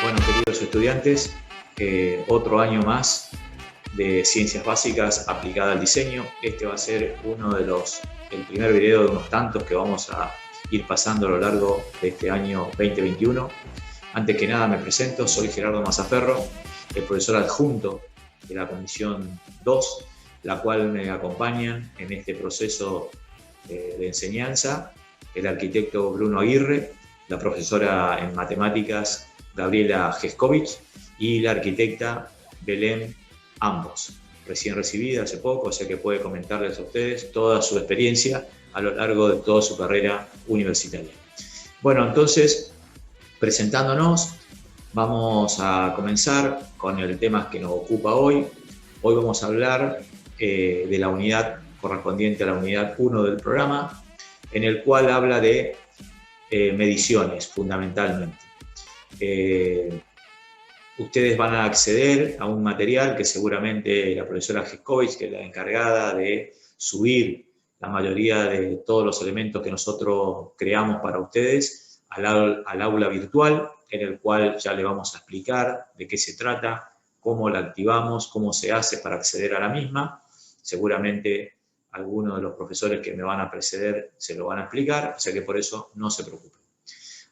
Bueno, queridos estudiantes, otro año más de Ciencias Básicas aplicada al diseño. Este va a ser el primer video de unos tantos que vamos a ir pasando a lo largo de este año 2021. Antes que nada me presento, soy Gerardo Mazzaferro, el profesor adjunto de la Comisión 2, la cual me acompañan en este proceso de enseñanza el arquitecto Bruno Aguirre, la profesora en matemáticas Gabriela Geskovich y la arquitecta Belén Ambos, recién recibida hace poco, o sea que puede comentarles a ustedes toda su experiencia a lo largo de toda su carrera universitaria. Bueno, entonces, presentándonos, vamos a comenzar con el tema que nos ocupa hoy. Hoy vamos a hablar de la unidad correspondiente a la unidad 1 del programa, en el cual habla de mediciones, fundamentalmente. Ustedes van a acceder a un material que seguramente la profesora Geskovich, que es la encargada de subir la mayoría de todos los elementos que nosotros creamos para ustedes al aula virtual, en el cual ya le vamos a explicar de qué se trata, cómo la activamos, cómo se hace para acceder a la misma. Seguramente algunos de los profesores que me van a preceder se lo van a explicar, o sea que por eso no se preocupen.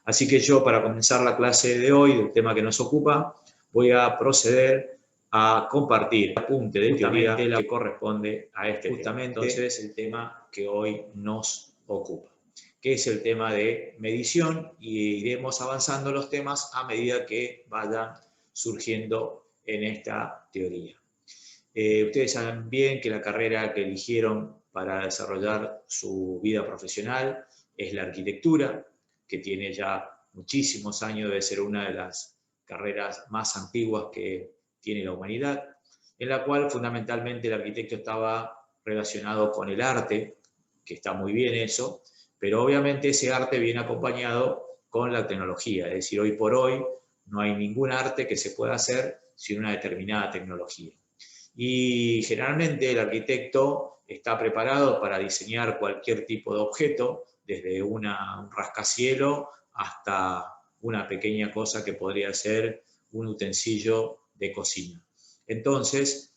Así que yo, para comenzar la clase de hoy, del tema que nos ocupa, voy a proceder a compartir el apunte de teoría que corresponde a este justamente tema. Entonces, el tema que hoy nos ocupa, que es el tema de medición, y iremos avanzando los temas a medida que vayan surgiendo en esta teoría. Ustedes saben bien que la carrera que eligieron para desarrollar su vida profesional es la arquitectura, que tiene ya muchísimos años, debe ser una de las carreras más antiguas que tiene la humanidad, en la cual fundamentalmente el arquitecto estaba relacionado con el arte, que está muy bien eso, pero obviamente ese arte viene acompañado con la tecnología, es decir, hoy por hoy no hay ningún arte que se pueda hacer sin una determinada tecnología. Y generalmente el arquitecto está preparado para diseñar cualquier tipo de objeto, desde un rascacielos hasta una pequeña cosa que podría ser un utensilio de cocina. Entonces,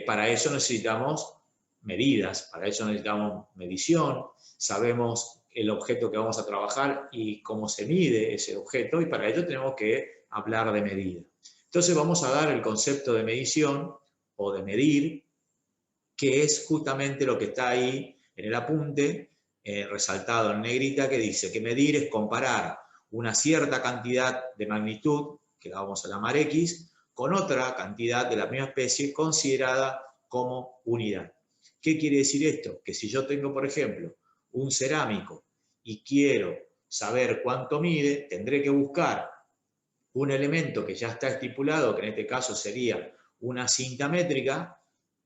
para eso necesitamos medidas, para eso necesitamos medición, sabemos el objeto que vamos a trabajar y cómo se mide ese objeto, y para ello tenemos que hablar de medida. Entonces vamos a dar el concepto de medición o de medir, que es justamente lo que está ahí en el apunte, resaltado en negrita, que dice que medir es comparar una cierta cantidad de magnitud, que la vamos a llamar X, con otra cantidad de la misma especie considerada como unidad. ¿Qué quiere decir esto? Que si yo tengo, por ejemplo, un cerámico y quiero saber cuánto mide, tendré que buscar un elemento que ya está estipulado, que en este caso sería una cinta métrica,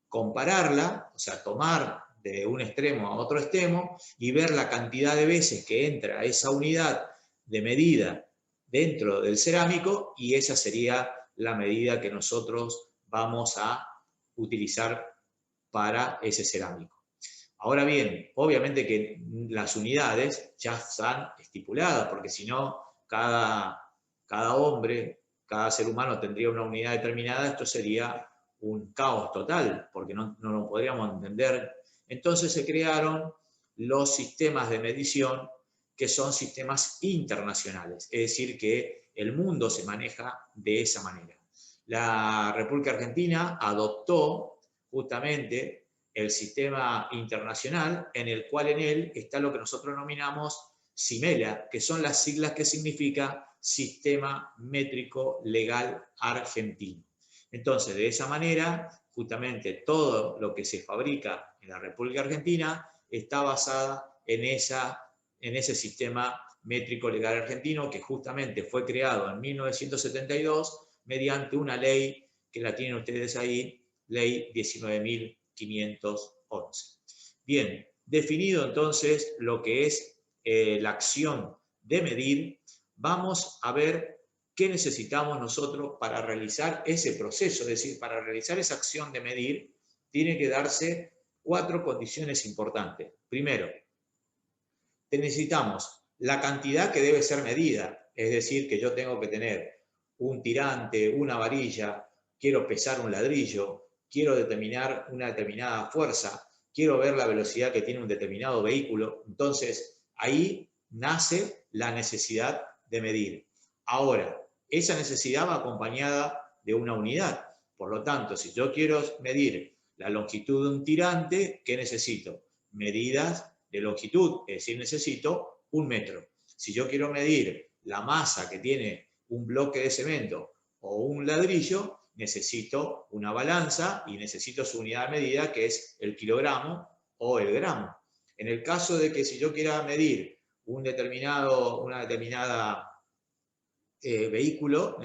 compararla, o sea, tomar de un extremo a otro extremo y ver la cantidad de veces que entra esa unidad de medida dentro del cerámico, y esa sería la medida que nosotros vamos a utilizar para ese cerámico. Ahora bien, obviamente que las unidades ya están estipuladas, porque si no, cada hombre, cada ser humano tendría una unidad determinada, esto sería un caos total, porque no lo podríamos entender. Entonces se crearon los sistemas de medición, que son sistemas internacionales, es decir, que el mundo se maneja de esa manera. La República Argentina adoptó justamente el sistema internacional, en el cual en él está lo que nosotros denominamos SIMELA, que son las siglas que significa Sistema Métrico Legal Argentino. Entonces, de esa manera, justamente todo lo que se fabrica en la República Argentina está basada en ese sistema métrico legal argentino, que justamente fue creado en 1972 mediante una ley que la tienen ustedes ahí, ley 19.511. Bien, definido entonces lo que es la acción de medir, vamos a ver qué necesitamos nosotros para realizar ese proceso. Es decir, para realizar esa acción de medir, tiene que darse 4 condiciones importantes. Primero, necesitamos la cantidad que debe ser medida, es decir, que yo tengo que tener un tirante, una varilla, quiero pesar un ladrillo, quiero determinar una determinada fuerza, quiero ver la velocidad que tiene un determinado vehículo. Entonces, ahí nace la necesidad de medir. Ahora, esa necesidad va acompañada de una unidad. Por lo tanto, si yo quiero medir la longitud de un tirante, ¿qué necesito? Medidas de longitud, es decir, necesito 1 metro. Si yo quiero medir la masa que tiene un bloque de cemento o un ladrillo, necesito una balanza y necesito su unidad de medida, que es el kilogramo o el gramo. En el caso de que si yo quiera medir una determinada vehículo,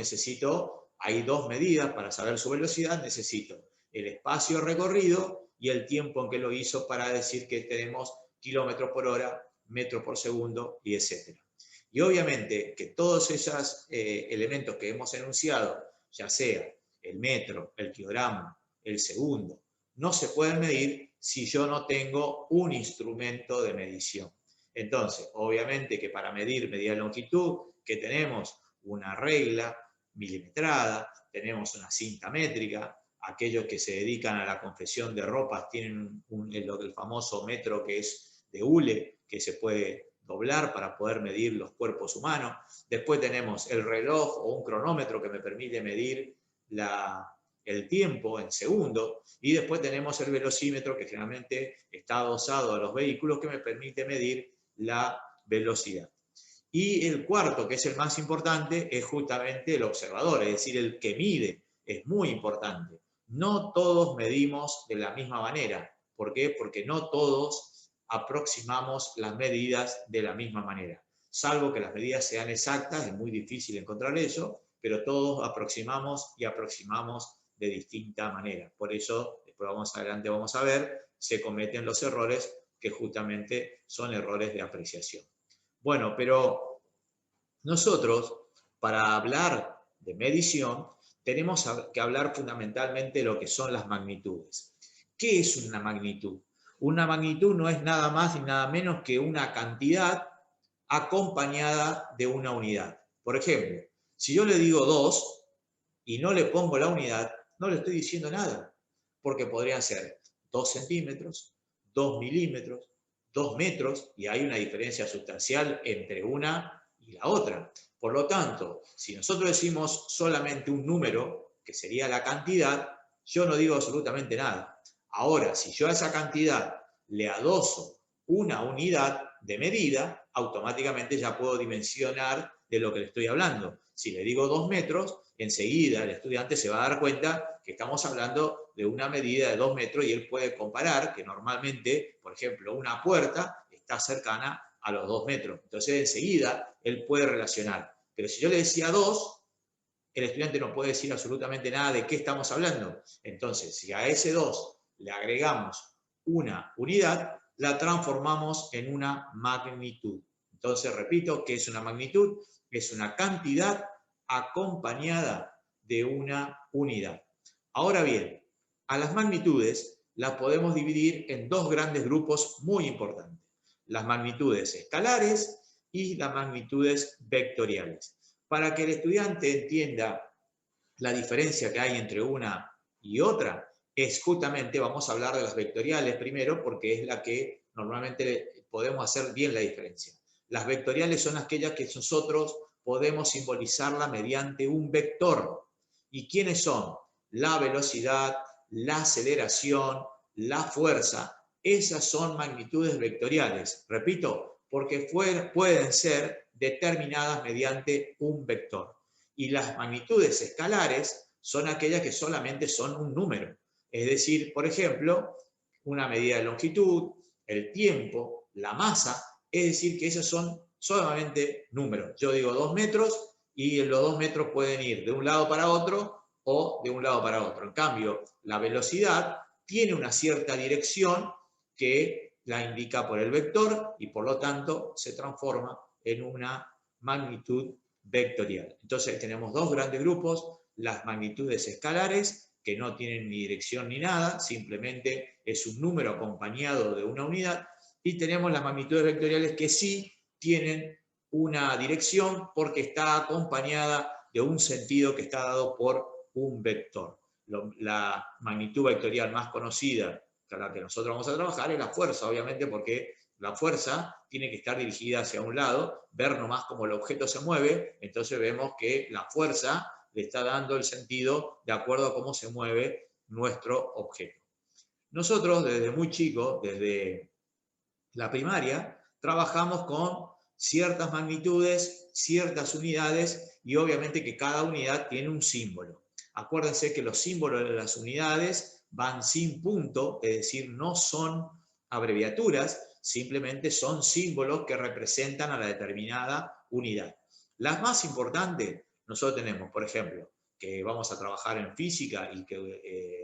hay dos medidas para saber su velocidad, necesito el espacio recorrido y el tiempo en que lo hizo para decir que tenemos kilómetros por hora, metros por segundo y etc. Y obviamente que todos esos elementos que hemos enunciado, ya sea el metro, el kilogramo, el segundo, no se pueden medir si yo no tengo un instrumento de medición. Entonces, obviamente que para medir medida de longitud, que tenemos una regla milimetrada, tenemos una cinta métrica, aquellos que se dedican a la confección de ropas tienen el famoso metro que es de hule, que se puede doblar para poder medir los cuerpos humanos. Después tenemos el reloj o un cronómetro que me permite medir el tiempo en segundos, y después tenemos el velocímetro que generalmente está adosado a los vehículos que me permite medir la velocidad. Y el cuarto, que es el más importante, es justamente el observador, es decir, el que mide, es muy importante. No todos medimos de la misma manera. ¿Por qué? Porque no todos aproximamos las medidas de la misma manera. Salvo que las medidas sean exactas, es muy difícil encontrar eso, pero todos aproximamos y aproximamos de distinta manera. Por eso, después adelante vamos a ver, se cometen los errores que justamente son errores de apreciación. Bueno, pero nosotros, para hablar de medición, tenemos que hablar fundamentalmente de lo que son las magnitudes. ¿Qué es una magnitud? Una magnitud no es nada más ni nada menos que una cantidad acompañada de una unidad. Por ejemplo, si yo le digo 2 y no le pongo la unidad, no le estoy diciendo nada, porque podrían ser 2 centímetros, 2 milímetros, 2 metros, y hay una diferencia sustancial entre una y la otra. Por lo tanto, si nosotros decimos solamente un número, que sería la cantidad, yo no digo absolutamente nada. Ahora, si yo a esa cantidad le adoso una unidad de medida, automáticamente ya puedo dimensionar de lo que le estoy hablando. Si le digo 2 metros, enseguida el estudiante se va a dar cuenta que estamos hablando de una medida de 2 metros y él puede comparar que normalmente, por ejemplo, una puerta está cercana a los 2 metros. Entonces, enseguida él puede relacionar. Pero si yo le decía 2, el estudiante no puede decir absolutamente nada de qué estamos hablando. Entonces, si a ese 2 le agregamos una unidad, la transformamos en una magnitud. Entonces, repito, ¿qué es una magnitud? Es una cantidad acompañada de una unidad. Ahora bien, a las magnitudes las podemos dividir en dos grandes grupos muy importantes. Las magnitudes escalares y las magnitudes vectoriales. Para que el estudiante entienda la diferencia que hay entre una y otra, es justamente, vamos a hablar de las vectoriales primero, porque es la que normalmente podemos hacer bien la diferencia. Las vectoriales son aquellas que nosotros podemos simbolizarla mediante un vector. ¿Y quiénes son? La velocidad, la aceleración, la fuerza. Esas son magnitudes vectoriales. Repito, porque pueden ser determinadas mediante un vector. Y las magnitudes escalares son aquellas que solamente son un número. Es decir, por ejemplo, una medida de longitud, el tiempo, la masa, es decir, que esos son solamente números. Yo digo 2 metros y los 2 metros pueden ir de un lado para otro o de un lado para otro. En cambio, la velocidad tiene una cierta dirección que la indica por el vector y por lo tanto se transforma en una magnitud vectorial. Entonces tenemos dos grandes grupos, las magnitudes escalares, que no tienen ni dirección ni nada, simplemente es un número acompañado de una unidad, Y tenemos las magnitudes vectoriales que sí tienen una dirección porque está acompañada de un sentido que está dado por un vector. La magnitud vectorial más conocida, con la que nosotros vamos a trabajar, es la fuerza, obviamente, porque la fuerza tiene que estar dirigida hacia un lado, ver nomás cómo el objeto se mueve, entonces vemos que la fuerza le está dando el sentido de acuerdo a cómo se mueve nuestro objeto. Nosotros desde muy chicos, desde la primaria, trabajamos con ciertas magnitudes, ciertas unidades y obviamente que cada unidad tiene un símbolo. Acuérdense que los símbolos de las unidades van sin punto, es decir, no son abreviaturas, simplemente son símbolos que representan a la determinada unidad. Las más importantes, nosotros tenemos, por ejemplo, que vamos a trabajar en física y que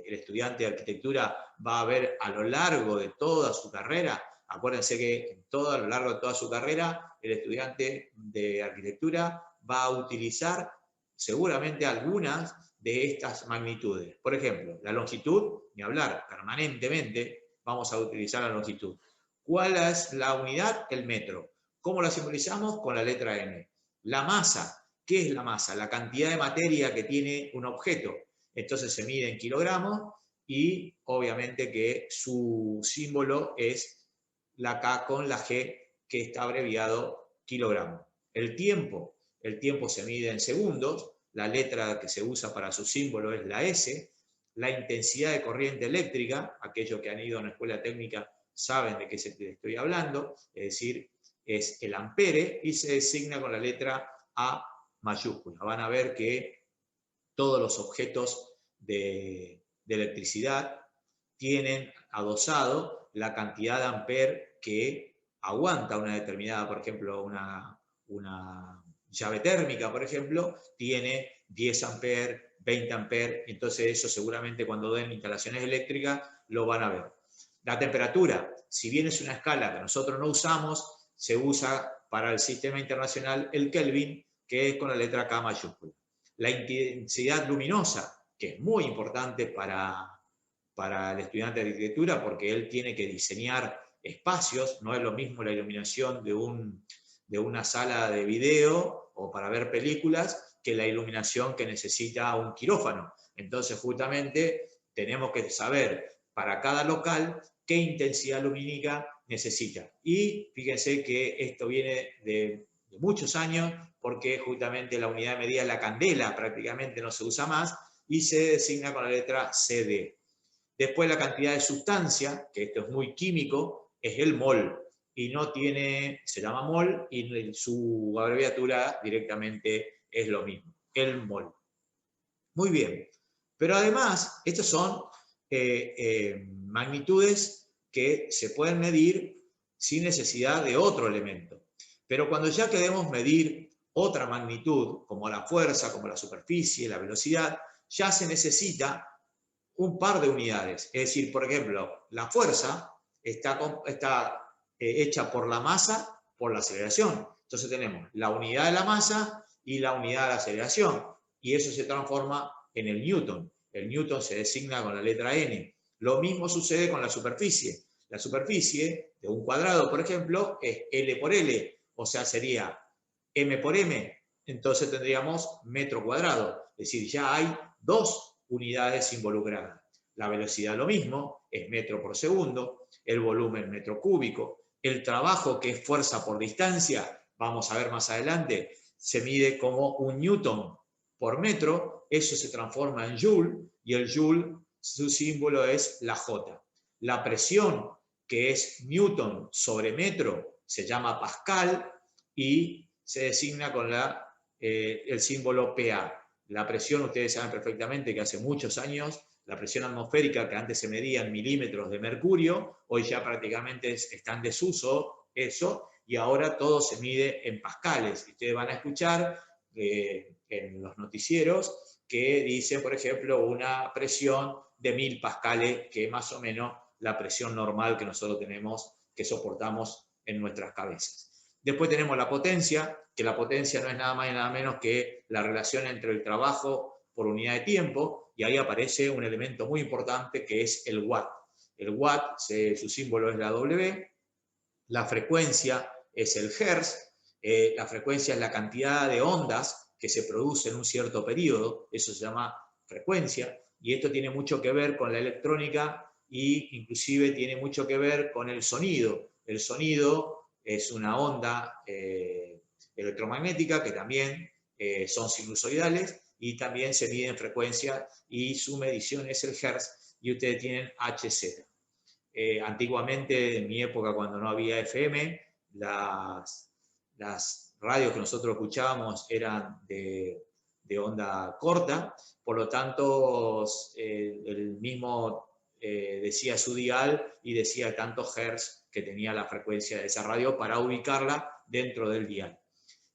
el estudiante de arquitectura va a ver a lo largo de toda su carrera. Acuérdense que a lo largo de toda su carrera, el estudiante de arquitectura va a utilizar seguramente algunas de estas magnitudes. Por ejemplo, la longitud, ni hablar, permanentemente vamos a utilizar la longitud. ¿Cuál es la unidad? El metro. ¿Cómo la simbolizamos? Con la letra M. La masa. ¿Qué es la masa? La cantidad de materia que tiene un objeto. Entonces se mide en kilogramos y obviamente que su símbolo es la K con la G, que está abreviado kilogramo. El tiempo se mide en segundos, la letra que se usa para su símbolo es la S, la intensidad de corriente eléctrica, aquellos que han ido a una escuela técnica saben de qué estoy hablando, es decir, es el ampere y se designa con la letra A mayúscula. Van a ver que todos los objetos de electricidad tienen adosado la cantidad de amper que aguanta una determinada, por ejemplo, una llave térmica, por ejemplo, tiene 10 amper, 20 amper, entonces eso seguramente cuando den instalaciones eléctricas lo van a ver. La temperatura, si bien es una escala que nosotros no usamos, se usa para el sistema internacional el Kelvin, que es con la letra K mayúscula. La intensidad luminosa, que es muy importante para el estudiante de arquitectura porque él tiene que diseñar espacios, no es lo mismo la iluminación de una sala de video o para ver películas que la iluminación que necesita un quirófano. Entonces justamente tenemos que saber para cada local qué intensidad lumínica necesita. Y fíjense que esto viene de muchos años porque justamente la unidad de medida es la candela, prácticamente no se usa más, y se designa con la letra CD. Después la cantidad de sustancia, que esto es muy químico, es el mol. Y no tiene, se llama mol y su abreviatura directamente es lo mismo, el mol. Muy bien. Pero además, estas son magnitudes que se pueden medir sin necesidad de otro elemento. Pero cuando ya queremos medir otra magnitud, como la fuerza, como la superficie, la velocidad, ya se necesita un par de unidades. Es decir, por ejemplo, la fuerza está hecha por la masa, por la aceleración. Entonces tenemos la unidad de la masa y la unidad de la aceleración. Y eso se transforma en el newton. El newton se designa con la letra N. Lo mismo sucede con la superficie. La superficie de un cuadrado, por ejemplo, es L por L, o sea, sería M por M. Entonces tendríamos metro cuadrado. Es decir, ya hay dos unidades involucradas. La velocidad lo mismo, es metro por segundo, el volumen metro cúbico, el trabajo que es fuerza por distancia, vamos a ver más adelante, se mide como un newton por metro, eso se transforma en joule y el joule, su símbolo es la J. La presión, que es newton sobre metro, se llama pascal y se designa con el símbolo PA. La presión, ustedes saben perfectamente que hace muchos años, la presión atmosférica que antes se medía en milímetros de mercurio, hoy ya prácticamente está en desuso eso, y ahora todo se mide en pascales. Ustedes van a escuchar en los noticieros que dice, por ejemplo, una presión de 1000 pascales, que es más o menos la presión normal que nosotros tenemos, que soportamos en nuestras cabezas. Después tenemos la potencia, que la potencia no es nada más y nada menos que la relación entre el trabajo por unidad de tiempo, y ahí aparece un elemento muy importante que es el watt. El watt, su símbolo es la W, La frecuencia es el hertz, la frecuencia es la cantidad de ondas que se producen en un cierto periodo, eso se llama frecuencia, y esto tiene mucho que ver con la electrónica e inclusive tiene mucho que ver con el sonido. El sonido es una onda electromagnética que también son sinusoidales y también se mide en frecuencia y su medición es el hertz y ustedes tienen Hz. Antiguamente, en mi época, cuando no había FM, las radios que nosotros escuchábamos eran de onda corta, por lo tanto, el mismo decía su dial y decía tantos hertz que tenía la frecuencia de esa radio para ubicarla dentro del dial.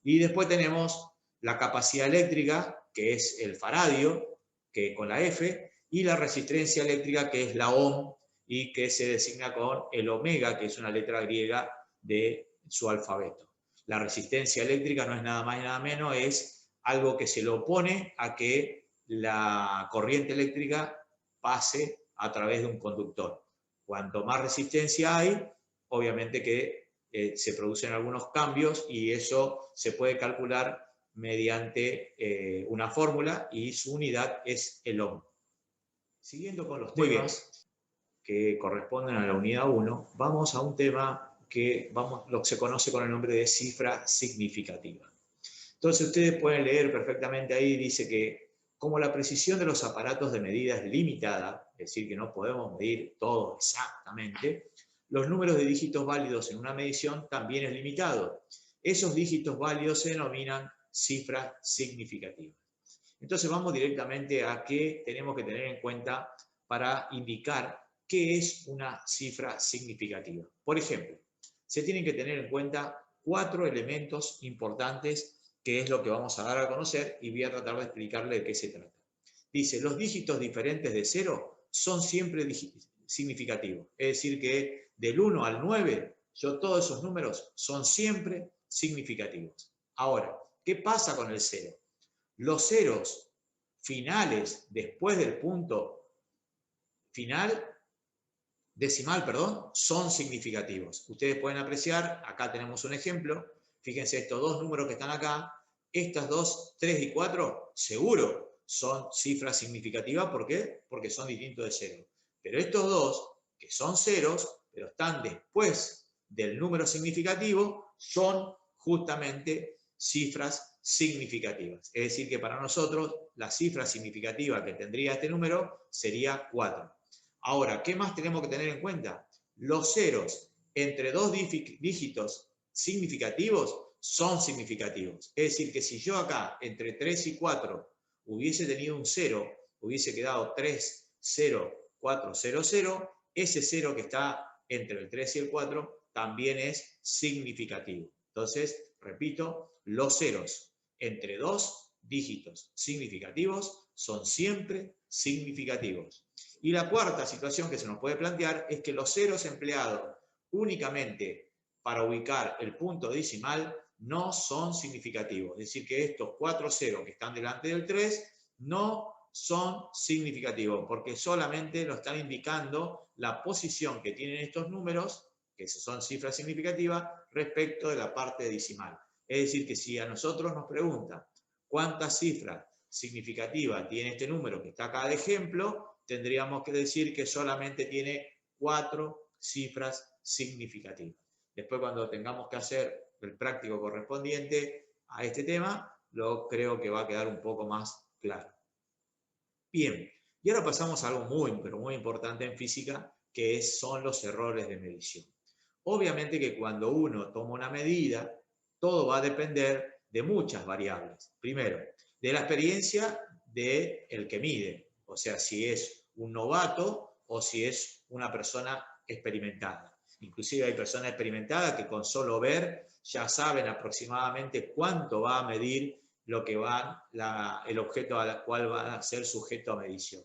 Y después tenemos la capacidad eléctrica, que es el faradio, que con la F, y la resistencia eléctrica, que es la ohm, y que se designa con el omega, que es una letra griega de su alfabeto. La resistencia eléctrica no es nada más y nada menos, es algo que se le opone a que la corriente eléctrica pase a través de un conductor. Cuanto más resistencia hay, obviamente que se producen algunos cambios y eso se puede calcular mediante una fórmula y su unidad es el ohm. Siguiendo con los temas que corresponden a la unidad 1, vamos a un tema que lo que se conoce con el nombre de cifra significativa. Entonces ustedes pueden leer perfectamente ahí, dice que como la precisión de los aparatos de medida es limitada, es decir, que no podemos medir todo exactamente, los números de dígitos válidos en una medición también es limitado. Esos dígitos válidos se denominan cifras significativas. Entonces vamos directamente a qué tenemos que tener en cuenta para indicar qué es una cifra significativa. Por ejemplo, se tienen que tener en cuenta 4 elementos importantes que es lo que vamos a dar a conocer y voy a tratar de explicarle de qué se trata. Dice, los dígitos diferentes de 0 son siempre significativos. Es decir, que del 1 al 9, todos esos números son siempre significativos. Ahora, ¿qué pasa con el 0? Los ceros finales después del punto decimal, son significativos. Ustedes pueden apreciar, acá tenemos un ejemplo, fíjense estos dos números que están acá, estas dos, 3 y 4, seguro son cifras significativas, ¿por qué? Porque son distintos de 0. Pero estos dos, que son ceros, pero están después del número significativo, son justamente cifras significativas. Es decir, que para nosotros la cifra significativa que tendría este número sería 4. Ahora, ¿qué más tenemos que tener en cuenta? Los ceros entre dos dígitos significativos son significativos. Es decir, que si yo acá entre 3 y 4 hubiese tenido un 0, hubiese quedado 3, 0, 4, 0, 0, ese 0 que está entre el 3 y el 4 también es significativo. Entonces, repito, los ceros entre dos dígitos significativos son siempre significativos. Y la cuarta situación que se nos puede plantear es que los ceros empleados únicamente para ubicar el punto decimal no son significativos. Es decir, que estos 4 ceros que están delante del 3 no son significativos, porque solamente nos están indicando la posición que tienen estos números, que son cifras significativas, respecto de la parte decimal. Es decir, que si a nosotros nos preguntan cuántas cifras significativas tiene este número que está acá de ejemplo, tendríamos que decir que solamente tiene 4 cifras significativas. Después, cuando tengamos que hacer el práctico correspondiente a este tema, creo que va a quedar un poco más claro. Bien, y ahora pasamos a algo muy, pero muy importante en física, que son los errores de medición. Obviamente que cuando uno toma una medida, todo va a depender de muchas variables. Primero, de la experiencia del que mide, o sea, si es un novato o si es una persona experimentada. Inclusive hay personas experimentadas que con solo ver ya saben aproximadamente cuánto va a medir lo que el objeto al cual va a ser sujeto a medición.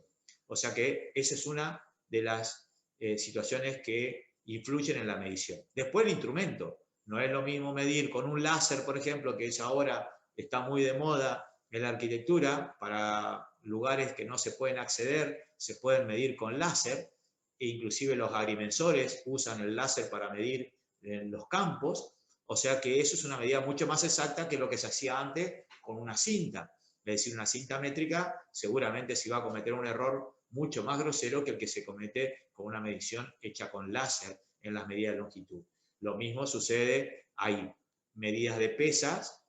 O sea que esa es una de las situaciones que influyen en la medición. Después el instrumento. No es lo mismo medir con un láser, por ejemplo, que es ahora está muy de moda en la arquitectura, para lugares que no se pueden acceder, se pueden medir con láser, e inclusive los agrimensores usan el láser para medir los campos, o sea que eso es una medida mucho más exacta que lo que se hacía antes con una cinta. Es decir, una cinta métrica seguramente se va a cometer un error mucho más grosero que el que se comete con una medición hecha con láser en las medidas de longitud. Lo mismo sucede, hay medidas de pesas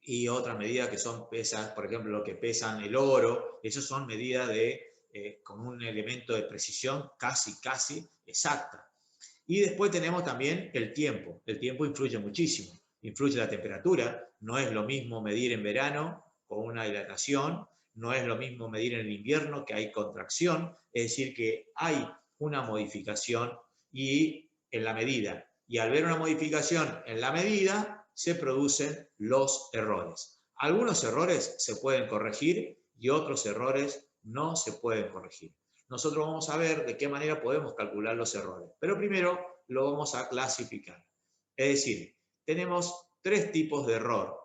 y otras medidas que son pesas, por ejemplo, lo que pesan el oro, esas son medidas con un elemento de precisión casi exacta. Y después tenemos también el tiempo. El tiempo influye muchísimo. Influye la temperatura. No es lo mismo medir en verano con una dilatación. No es lo mismo medir en el invierno que hay contracción. Es decir, que hay una modificación y en la medida. Y al ver una modificación en la medida, se producen los errores. Algunos errores se pueden corregir y otros errores no se pueden corregir. Nosotros vamos a ver de qué manera podemos calcular los errores. Pero primero lo vamos a clasificar. Es decir, tenemos tres tipos de error.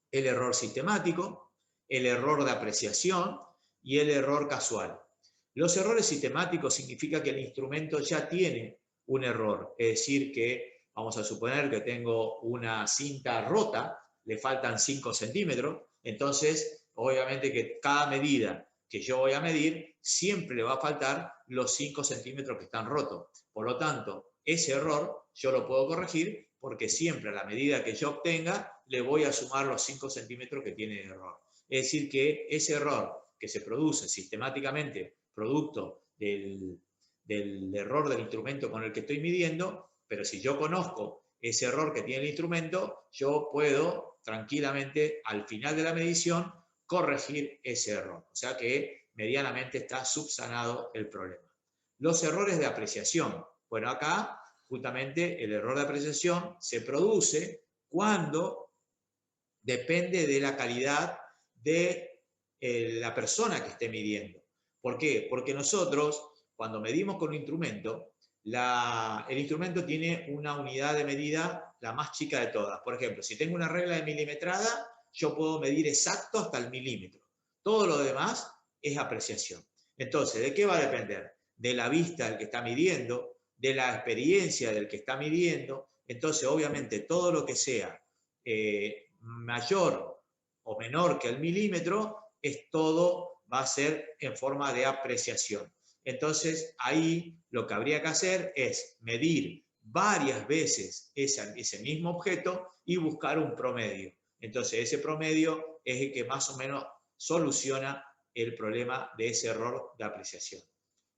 El error sistemático, el error de apreciación y el error casual. Los errores sistemáticos significa que el instrumento ya tiene un error. Es decir, que vamos a suponer que tengo una cinta rota, le faltan 5 centímetros, entonces obviamente que cada medida que yo voy a medir, siempre le va a faltar los 5 centímetros que están rotos. Por lo tanto, ese error yo lo puedo corregir porque siempre a la medida que yo obtenga, le voy a sumar los 5 centímetros que tiene de error. Es decir, que ese error que se produce sistemáticamente, producto del error del instrumento con el que estoy midiendo, pero si yo conozco ese error que tiene el instrumento, yo puedo tranquilamente al final de la medición corregir ese error. O sea que medianamente está subsanado el problema. Los errores de apreciación. Bueno, acá justamente el error de apreciación se produce cuando depende de la calidad de la persona que esté midiendo. ¿Por qué? Porque nosotros, cuando medimos con un instrumento, el instrumento tiene una unidad de medida la más chica de todas. Por ejemplo, si tengo una regla de milimetrada, yo puedo medir exacto hasta el milímetro. Todo lo demás es apreciación. Entonces, ¿de qué va a depender? De la vista del que está midiendo, de la experiencia del que está midiendo. Entonces, obviamente, todo lo que sea mayor o menor que el milímetro, todo va a ser en forma de apreciación. Entonces, ahí lo que habría que hacer es medir varias veces ese mismo objeto y buscar un promedio. Entonces, ese promedio es el que más o menos soluciona el problema de ese error de apreciación.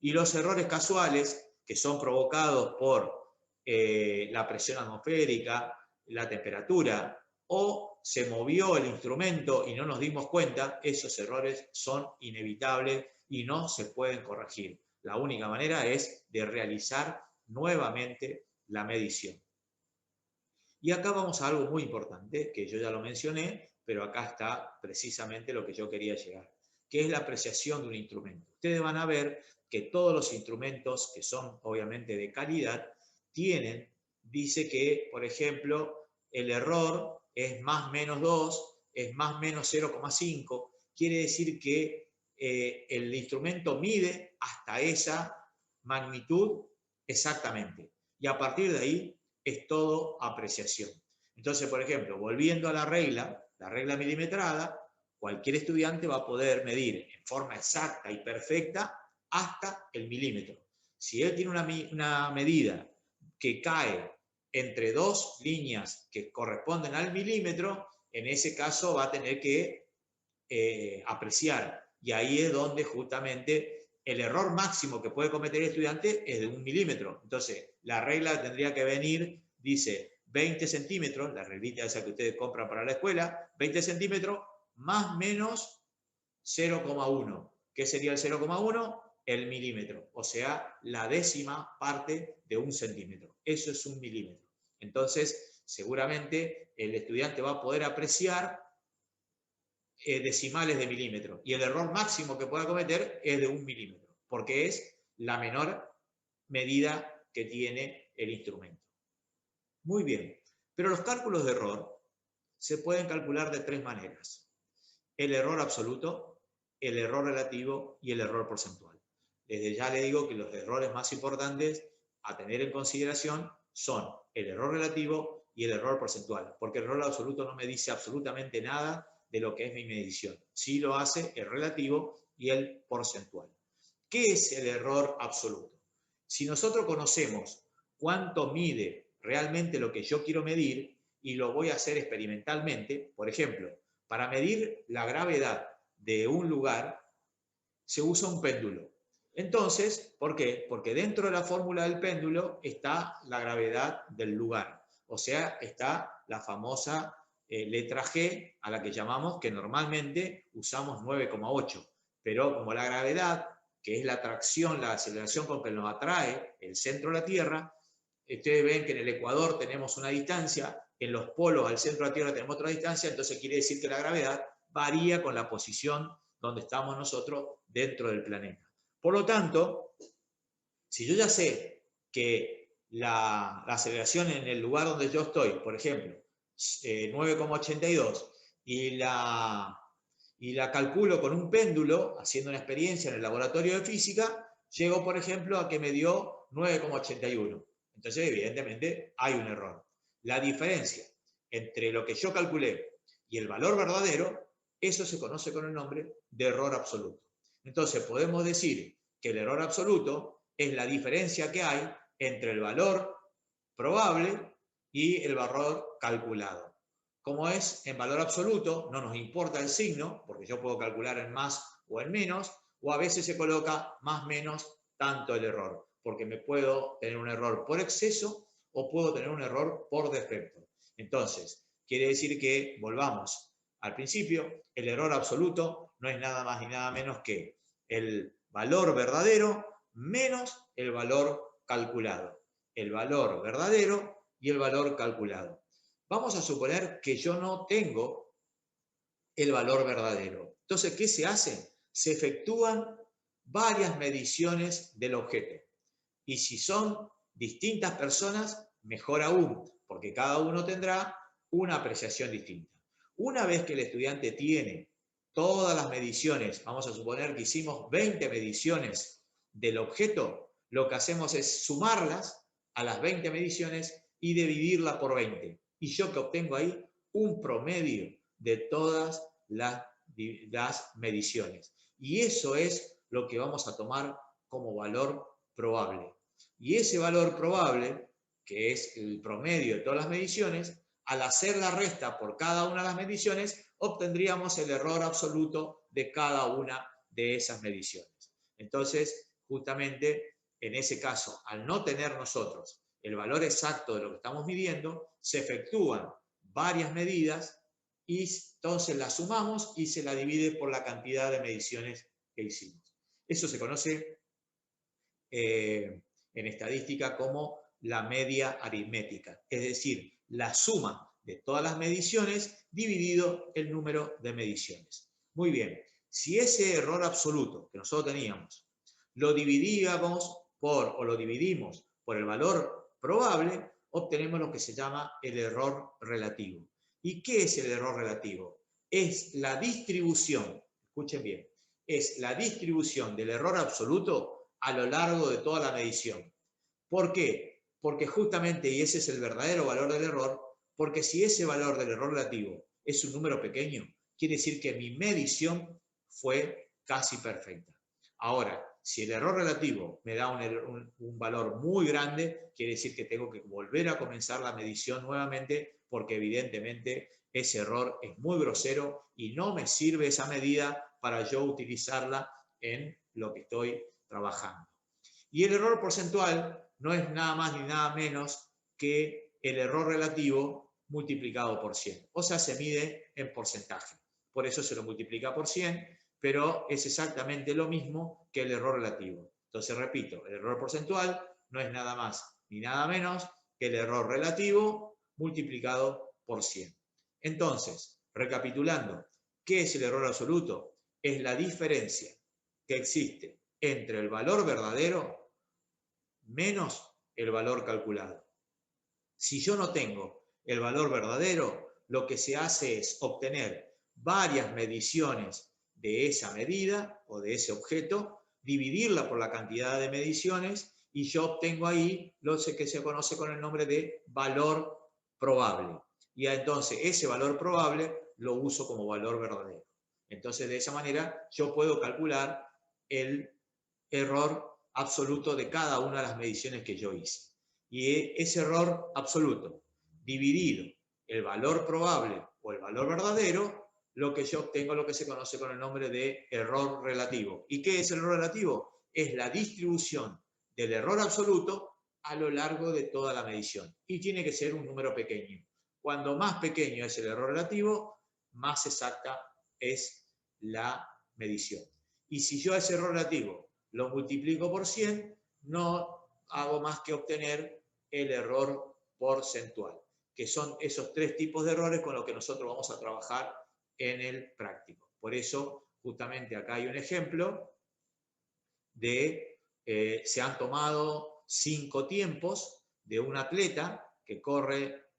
Y los errores casuales, que son provocados por la presión atmosférica, la temperatura, o se movió el instrumento y no nos dimos cuenta, esos errores son inevitables y no se pueden corregir. La única manera es de realizar nuevamente la medición. Y acá vamos a algo muy importante, que yo ya lo mencioné, pero acá está precisamente lo que yo quería llegar, que es la apreciación de un instrumento. Ustedes van a ver que todos los instrumentos que son obviamente de calidad dice que, por ejemplo, el error es más menos 2, es más menos 0,5, quiere decir que el instrumento mide hasta esa magnitud exactamente. Y a partir de ahí es todo apreciación. Entonces, por ejemplo, volviendo a la regla milimetrada, cualquier estudiante va a poder medir en forma exacta y perfecta hasta el milímetro. Si él tiene una medida que cae entre dos líneas que corresponden al milímetro, en ese caso va a tener que apreciar. Y ahí es donde justamente el error máximo que puede cometer el estudiante es de 1 milímetro. Entonces, la regla tendría que venir, dice 20 centímetros, la reglita esa que ustedes compran para la escuela, 20 centímetros más menos 0,1. ¿Qué sería el 0,1? El milímetro, o sea, la décima parte de 1 centímetro. Eso es 1 milímetro. Entonces, seguramente el estudiante va a poder apreciar decimales de milímetro. Y el error máximo que pueda cometer es de 1 milímetro, porque es la menor medida que tiene el instrumento. Muy bien, pero los cálculos de error se pueden calcular de tres maneras. El error absoluto, el error relativo y el error porcentual. Desde ya le digo que los errores más importantes a tener en consideración son el error relativo y el error porcentual, porque el error absoluto no me dice absolutamente nada de lo que es mi medición. Sí lo hace el relativo y el porcentual. ¿Qué es el error absoluto? Si nosotros conocemos cuánto mide realmente lo que yo quiero medir y lo voy a hacer experimentalmente, por ejemplo, para medir la gravedad de un lugar se usa un péndulo. Entonces, ¿por qué? Porque dentro de la fórmula del péndulo está la gravedad del lugar. O sea, está la famosa letra G, a la que llamamos, que normalmente usamos 9,8. Pero como la gravedad, que es la atracción, la aceleración con que nos atrae el centro de la Tierra, ustedes ven que en el ecuador tenemos una distancia, en los polos al centro de la Tierra tenemos otra distancia, entonces quiere decir que la gravedad varía con la posición donde estamos nosotros dentro del planeta. Por lo tanto, si yo ya sé que la aceleración en el lugar donde yo estoy, por ejemplo, 9,82, y la calculo con un péndulo, haciendo una experiencia en el laboratorio de física, llego, por ejemplo, a que me dio 9,81. Entonces, evidentemente, hay un error. La diferencia entre lo que yo calculé y el valor verdadero, eso se conoce con el nombre de error absoluto. Entonces, podemos decir que el error absoluto es la diferencia que hay entre el valor probable y el valor calculado. Como es en valor absoluto, no nos importa el signo, porque yo puedo calcular en más o en menos, o a veces se coloca más menos tanto el error, porque me puedo tener un error por exceso o puedo tener un error por defecto. Entonces, quiere decir que, volvamos al principio, el error absoluto no es nada más ni nada menos que el valor verdadero menos el valor calculado. El valor verdadero y el valor calculado. Vamos a suponer que yo no tengo el valor verdadero. Entonces, ¿qué se hace? Se efectúan varias mediciones del objeto. Y si son distintas personas, mejor aún, porque cada uno tendrá una apreciación distinta. Una vez que el estudiante tiene todas las mediciones, vamos a suponer que hicimos 20 mediciones del objeto, lo que hacemos es sumarlas a las 20 mediciones y dividirla por 20. Y yo que obtengo ahí un promedio de todas las mediciones. Y eso es lo que vamos a tomar como valor probable. Y ese valor probable, que es el promedio de todas las mediciones, al hacer la resta por cada una de las mediciones, obtendríamos el error absoluto de cada una de esas mediciones. Entonces, justamente en ese caso, al no tener nosotros el valor exacto de lo que estamos midiendo, se efectúan varias medidas y entonces la sumamos y se la divide por la cantidad de mediciones que hicimos. Eso se conoce en estadística como la media aritmética, es decir, la suma de todas las mediciones dividido el número de mediciones. Muy bien, si ese error absoluto que nosotros teníamos lo dividíamos o lo dividimos por el valor probable, obtenemos lo que se llama el error relativo. ¿Y qué es el error relativo? Es la distribución, escuchen bien, es la distribución del error absoluto a lo largo de toda la medición. ¿Por qué? Porque justamente, y ese es el verdadero valor del error, porque si ese valor del error relativo es un número pequeño, quiere decir que mi medición fue casi perfecta. Ahora, si el error relativo me da un valor muy grande, quiere decir que tengo que volver a comenzar la medición nuevamente porque evidentemente ese error es muy grosero y no me sirve esa medida para yo utilizarla en lo que estoy trabajando. Y el error porcentual no es nada más ni nada menos que el error relativo multiplicado por 100. O sea, se mide en porcentaje. Por eso se lo multiplica por 100, pero es exactamente lo mismo que el error relativo. Entonces, repito, el error porcentual no es nada más ni nada menos que el error relativo multiplicado por 100. Entonces, recapitulando, ¿qué es el error absoluto? Es la diferencia que existe entre el valor verdadero menos el valor calculado. Si yo no tengo el valor verdadero, lo que se hace es obtener varias mediciones de esa medida o de ese objeto, dividirla por la cantidad de mediciones y yo obtengo ahí lo que se conoce con el nombre de valor probable. Y entonces ese valor probable lo uso como valor verdadero. Entonces de esa manera yo puedo calcular el error absoluto de cada una de las mediciones que yo hice. Y ese error absoluto dividido el valor probable o el valor verdadero, lo que yo obtengo lo que se conoce con el nombre de error relativo. ¿Y qué es el error relativo? Es la distribución del error absoluto a lo largo de toda la medición. Y tiene que ser un número pequeño. Cuando más pequeño es el error relativo, más exacta es la medición. Y si yo ese error relativo lo multiplico por 100, no hago más que obtener el error porcentual, que son esos tres tipos de errores con los que nosotros vamos a trabajar en el práctico. Por eso, justamente acá hay un ejemplo de, se han tomado 5 tiempos de un atleta que corre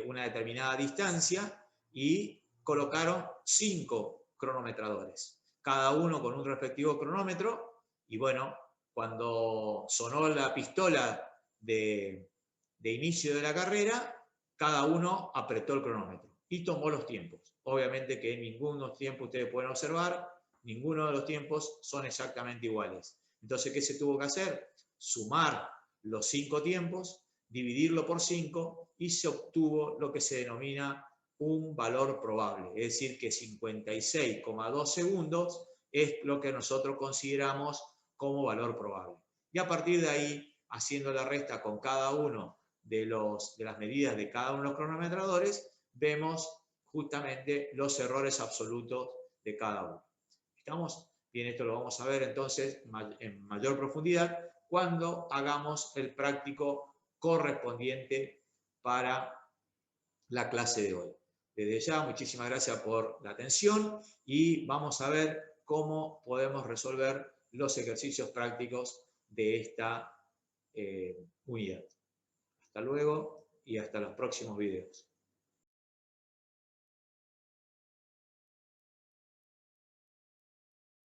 una determinada distancia y colocaron 5 cronometradores, cada uno con un respectivo cronómetro, y bueno, cuando sonó la pistola de inicio de la carrera, cada uno apretó el cronómetro y tomó los tiempos. Obviamente que ninguno de los tiempos, ustedes pueden observar, ninguno de los tiempos son exactamente iguales. Entonces, ¿qué se tuvo que hacer? Sumar los 5 tiempos, dividirlo por 5 y se obtuvo lo que se denomina un valor probable. Es decir, que 56,2 segundos es lo que nosotros consideramos como valor probable. Y a partir de ahí, haciendo la resta con cada uno de las medidas de cada uno de los cronometradores, vemos justamente los errores absolutos de cada uno. ¿Estamos? Bien, esto lo vamos a ver entonces en mayor profundidad cuando hagamos el práctico correspondiente para la clase de hoy. Desde ya, muchísimas gracias por la atención y vamos a ver cómo podemos resolver los ejercicios prácticos de esta unidad. Hasta luego y hasta los próximos videos.